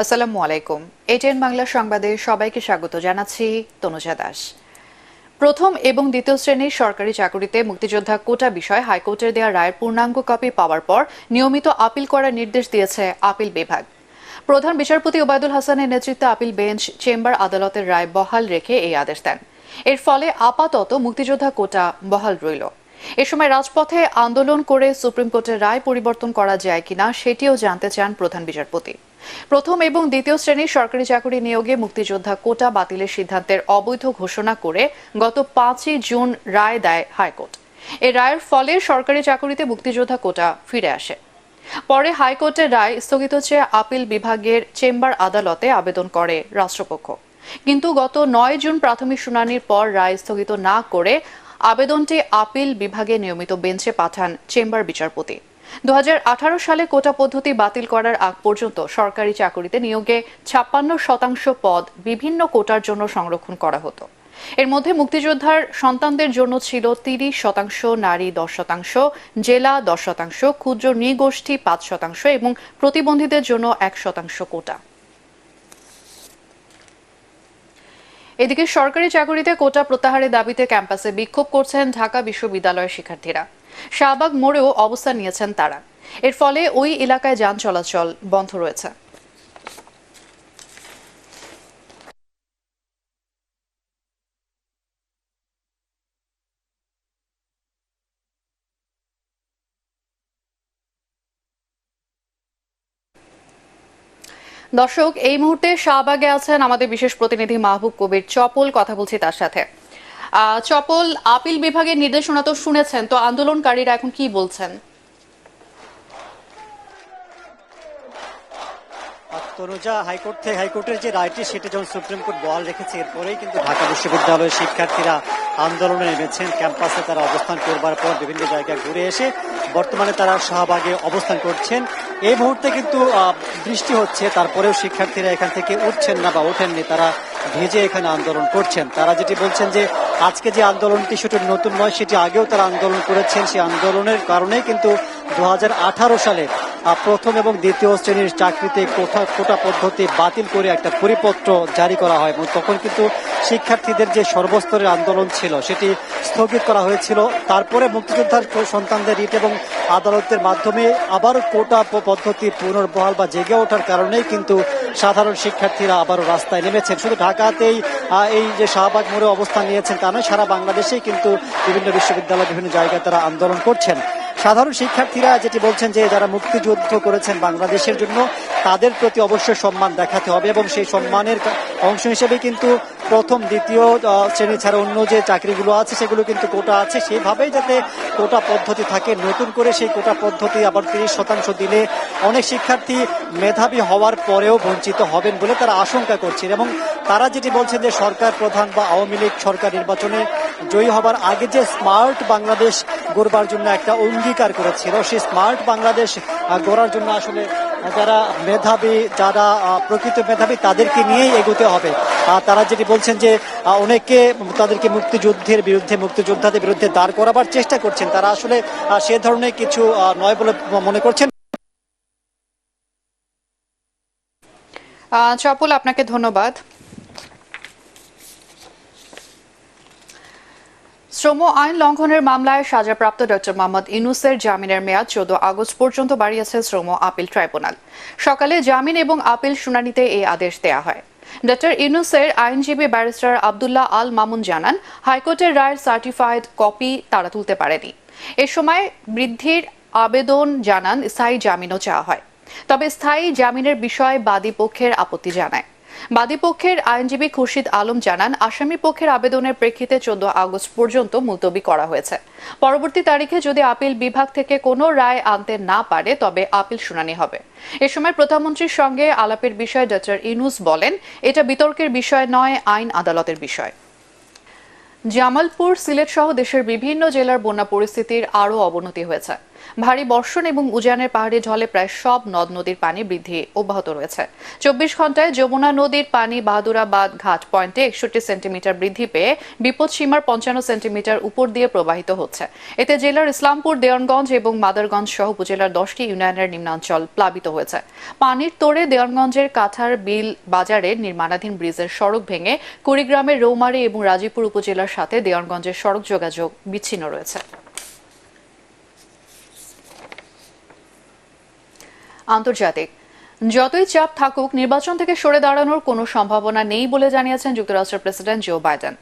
আসসালামু আলাইকুম। এটিএন বাংলা সংবাদে সবাইকে স্বাগত জানাচ্ছি তনুজা দাস। প্রথম এবং দ্বিতীয় শ্রেণীর সরকারি চাকরিতে মুক্তিযোদ্ধা কোটা বিষয় হাইকোর্টের দেওয়া রায়ের পূর্ণাঙ্গ কপি পাওয়ার পর নিয়মিত আপিল করার নির্দেশ দিয়েছে আপিল বিভাগ। প্রধান বিচারপতি ওবায়দুল হাসানের নেতৃত্বে আপিল বেঞ্চ চেম্বার আদালতের রায় বহাল রেখে এই আদেশ দেন। এর ফলে আপাতত মুক্তিযোদ্ধা কোটা বহাল রইল। এ সময় রাজপথে আন্দোলন করে সুপ্রিম কোর্টের রায় পরিবর্তন করা যায় কিনা সেটিও জানতে চান প্রধান বিচারপতি। প্রথম এবং দ্বিতীয় শ্রেণীর সরকারি চাকরি নিয়োগে মুক্তিযোদ্ধা কোটা বাতিলের সিদ্ধান্তের অবৈধ ঘোষণা করে গত 5 জুন রায় দেয় হাইকোর্ট। এই রায়ের ফলে সরকারি চাকরিতে মুক্তিযোদ্ধা কোটা ফিরে আসে। পরে হাইকোর্টের রায় স্থগিত চেয়ে আপিল বিভাগের চেম্বার আদালতে আবেদন করে রাষ্ট্রপক্ষ, কিন্তু গত 9 জুন প্রাথমিক শুনানির পর রায় স্থগিত না করে আবেদনটি আপিল বিভাগে নিয়মিত বেঞ্চে পাঠান চেম্বার বিচারপতি। 2018 সালে কোটা পদ্ধতি বাতিল করার আগ পর্যন্ত সরকারি চাকরিতে নিয়োগে 56% পদ বিভিন্ন কোটার জন্য সংরক্ষণ করা হতো। এর মধ্যে মুক্তিযোদ্ধার সন্তানদের জন্য ছিল 30%, নারী 10%, জেলা 10%, ক্ষুদ্র নৃগোষ্ঠী 5% এবং প্রতিবন্ধীদের জন্য 1% কোটা। এদিকে সরকারি চাকরিতে কোটা প্রত্যাহারের দাবিতে ক্যাম্পাসে বিক্ষোভ করছেন ঢাকা বিশ্ববিদ্যালয়ের শিক্ষার্থীরা। শাহবাগ মোড়েও অবস্থান নিয়েছেন তারা। এর ফলে ওই এলাকায় যান চলাচল বন্ধ রয়েছে। দর্শক, এই মুহূর্তে শাহবাগে আছেন আমাদের বিশেষ প্রতিনিধি মাহবুব কবির চপল। কথা বলছি তার সাথে। চপল, আপিল বিভাগের নির্দেশনা তো শুনেছেন, তো আন্দোলনকারীরা এখন কি বলছেন? তনুজা, হাইকোর্টের যে রায়টি সেটি যখন সুপ্রিম কোর্ট বহাল রেখেছে, এরপরেই কিন্তু ঢাকা বিশ্ববিদ্যালয়ের শিক্ষার্থীরা আন্দোলনে নেমেছেন। ক্যাম্পাসে তারা অবস্থান করবার পর বিভিন্ন জায়গায় ঘুরে এসে বর্তমানে তারা শাহবাগে অবস্থান করছেন। এই মুহূর্তে কিন্তু বৃষ্টি হচ্ছে, তারপরেও শিক্ষার্থীরা এখান থেকে উঠছেন না বা ওঠেননি, তারা ভেজে এখানে আন্দোলন করছেন। তারা যেটি বলছেন যে আজকে যে আন্দোলনটি সেটি নতুন নয়, সেটি আগেও তারা আন্দোলন করেছেন। সেই আন্দোলনের কারণেই কিন্তু 2018 সালে প্রথম এবং দ্বিতীয় শ্রেণীর চাকরিতে কোটা পদ্ধতি বাতিল করে একটা পরিপত্র জারি করা হয় এবং তখন কিন্তু শিক্ষার্থীদের যে সর্বস্তরের আন্দোলন ছিল সেটি স্থগিত করা হয়েছিল। তারপরে মুক্তিযোদ্ধার সন্তানদের রিট এবং আদালতের মাধ্যমে আবার কোটা পদ্ধতি পুনর্বহাল বা জেগে ওঠার কারণেই কিন্তু সাধারণ শিক্ষার্থীরা আবারও রাস্তায় নেমেছেন। শুধু ঢাকাতেই এই যে শাহবাগ মোড়ে অবস্থান নিয়েছেন তা নয়, সারা বাংলাদেশেই কিন্তু বিভিন্ন বিশ্ববিদ্যালয় বিভিন্ন জায়গায় তারা আন্দোলন করছেন। সাধারণ শিক্ষার্থীরা যেটি বলছেন যে যারা মুক্তিযুদ্ধ করেছেন বাংলাদেশের জন্য, তাদের প্রতি অবশ্যই সম্মান দেখাতে হবে এবং সেই সম্মানের অংশ হিসেবে কিন্তু প্রথম দ্বিতীয় শ্রেণী ছাড়া অন্য যে চাকরিগুলো আছে সেগুলো কিন্তু কোটা আছে, সেইভাবেই যাতে কোটা পদ্ধতি থাকে। নতুন করে সেই কোটা পদ্ধতি আবার 30% দিলে অনেক শিক্ষার্থী মেধাবী হওয়ার পরেও বঞ্চিত হবেন বলে তারা আশঙ্কা করছেন। এবং তারা যেটি বলছেন যে সরকার প্রধান বা আওয়ামী লীগ সরকার নির্বাচনে জয়ী হবার আগে যে স্মার্ট বাংলাদেশ গড়বার জন্য একটা অঙ্গীকার করেছিল, সেই স্মার্ট বাংলাদেশ গড়ার জন্য আসলে যারা মেধাবী, যারা প্রকৃত মেধাবী, তাদেরকে নিয়েই এগোতে হবে। তারা যেটি বলছেন যে অনেকে তাদেরকে মুক্তিযোদ্ধাদের বিরুদ্ধে দাঁড় করাবার চেষ্টা করছেন, তারা আসলে সে ধরনের কিছু নয় বলে মনে করছেন। চপল, আপনাকে ধন্যবাদ। শ্রম আইন লঙ্ঘনের মামলায় সাজাপ্রাপ্ত ডক্টর মোহাম্মদ ইউনূসের জামিনের মেয়াদ 14 আগস্ট পর্যন্ত বাড়িয়েছে শ্রম আপিল ট্রাইব্যুনাল। সকালে জামিন এবং আপিল শুনানিতে এই আদেশ দেয়া হয়। ডক্টর ইউনূসের আইনজীবী ব্যারিস্টার আব্দুল্লাহ আল মামুন জানান, হাইকোর্টের রায়ের সার্টিফাইড কপি তারা তুলতে পারেনি। এ সময় বৃদ্ধির আবেদন জানান স্থায়ী জামিনও চাওয়া হয়, তবে স্থায়ী জামিনের বিষয়ে বাদী পক্ষের আপত্তি জানায়। বাদী পক্ষের আইনজীবী খুরশিদ আলম জানান, আসামি পক্ষের আবেদনের প্রেক্ষিতে 14 আগস্ট পর্যন্ত মুলতবি করা হয়েছে। পরবর্তী তারিখে যদি আপিল বিভাগ থেকে কোনো রায় আনতে না পারে তবে আপিল শুনানি হবে। এ সময় প্রধানমন্ত্রীর সঙ্গে আলাপের বিষয়ে ডক্টর ইউনূস বলেন, এটা বিতর্কের বিষয় নয়, আইন আদালতের বিষয়। জামালপুর, সিলেট সহ দেশের বিভিন্ন জেলার বন্যা পরিস্থিতির আরও অবনতি হয়েছে। ভারী বর্ষণ এবং উজানের পাহাড়ি ঢলে প্রায় সব নদ নদীর পানি বৃদ্ধি অব্যাহত রয়েছে। 24 ঘন্টায় যমুনা নদীর পানি বাহাদুরাবাদ ঘাট পয়েন্টে 61 সেন্টিমিটার বৃদ্ধি পেয়ে বিপদসীমার 55 সেন্টিমিটার উপর দিয়ে প্রবাহিত হচ্ছে। এতে জেলার ইসলামপুর, দেওয়ানগঞ্জ এবং মাদারগঞ্জ সহ উপজেলার 10টি ইউনিয়নের নিম্নাঞ্চল প্লাবিত হয়েছে। পানির তোড়ে দেওয়ানগঞ্জের কাঠার বিল বাজারে নির্মাণাধীন ব্রিজের সড়ক ভেঙে কুড়িগ্রামের রৌমারী এবং রাজীপুর উপজেলার সাথে দেওয়ানগঞ্জের সড়ক যোগাযোগ বিচ্ছিন্ন রয়েছে। আন্তর্জাতিক, যতই চাপ থাকুক নির্বাচন থেকে সরে দাঁড়ানোর কোনো সম্ভাবনা নেই বলে জানিয়েছেন যুক্তরাষ্ট্রের প্রেসিডেন্ট জো বাইডেন।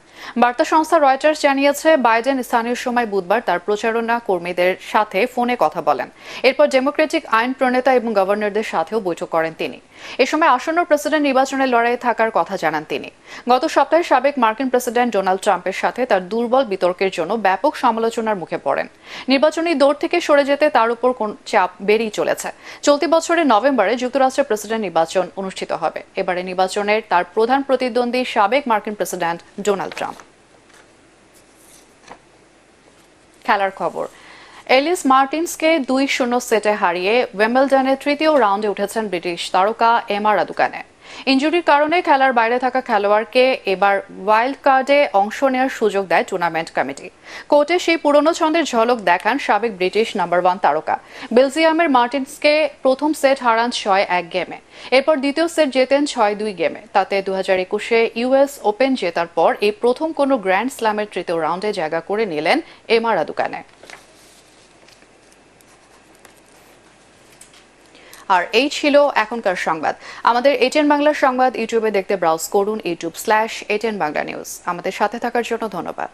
বার্তা সংস্থা রয়টার্স জানিয়েছে, বাইডেন স্থানীয় সময় বুধবার তার প্রচারণা কর্মীদের সাথে ফোনে কথা বলেন। এরপর ডেমোক্রেটিক আইন প্রণেতা এবং গভর্নরদের সাথেও বৈঠক করেন তিনি। এ সময় আসন্ন প্রেসিডেন্ট নির্বাচনের লড়াইয়ে থাকার কথা জানান তিনি। গত সপ্তাহে সাবেক মার্কিন প্রেসিডেন্ট ডোনাল্ড ট্রাম্পের সাথে তার দুর্বল বিতর্কের জন্য ব্যাপক সমালোচনার মুখে পড়েন। নির্বাচনী দৌড় থেকে সরে যেতে তার উপর চাপ বেড়েই চলেছে। চলতি বছরের নভেম্বরে যুক্তরাষ্ট্রের প্রেসিডেন্ট নির্বাচন অনুষ্ঠিত হবে। এবারে নির্বাচনের তার প্রধান প্রতিদ্বন্দ্বী সাবেক মার্কিন প্রেসিডেন্ট ডোনাল্ড ট্রাম্প। খেলার খবর, এলিস মার্টিন্সকে 2-0 সেটে হারিয়ে ওয়েম্বলডনের তৃতীয় রাউন্ডে উঠেছেন ব্রিটিশ তারকা এমা রাদুকানে। ইনজুরির কারণে খেলার বাইরে থাকা খেলোয়াড়কে এবার ওয়াইল্ড কার্ডে অংশ নেওয়ার সুযোগ দেয় টুর্নামেন্ট কমিটি। কোর্টে সেই পুরনো ছন্দের ঝলক দেখান সাবেক ব্রিটিশ নাম্বার 1 তারকা। বেলজিয়ামের মার্টিন্সকে প্রথম সেট হারান 6-1 গেমে। এরপর দ্বিতীয় সেট জেতেন 6-2 গেমে। তাতে 2021-এ ইউএস ওপেন জেতার পর এই প্রথম কোনো গ্র্যান্ড স্ল্যামের তৃতীয় রাউন্ডে জায়গা করে নিলেন এমা রাদুকানে। আর এই ছিল এখনকার সংবাদ। আমাদের এটিএন বাংলা সংবাদ ইউটিউবে দেখতে ব্রাউজ করুন youtube/ATN Bangla News। আমাদের সাথে থাকার জন্য ধন্যবাদ।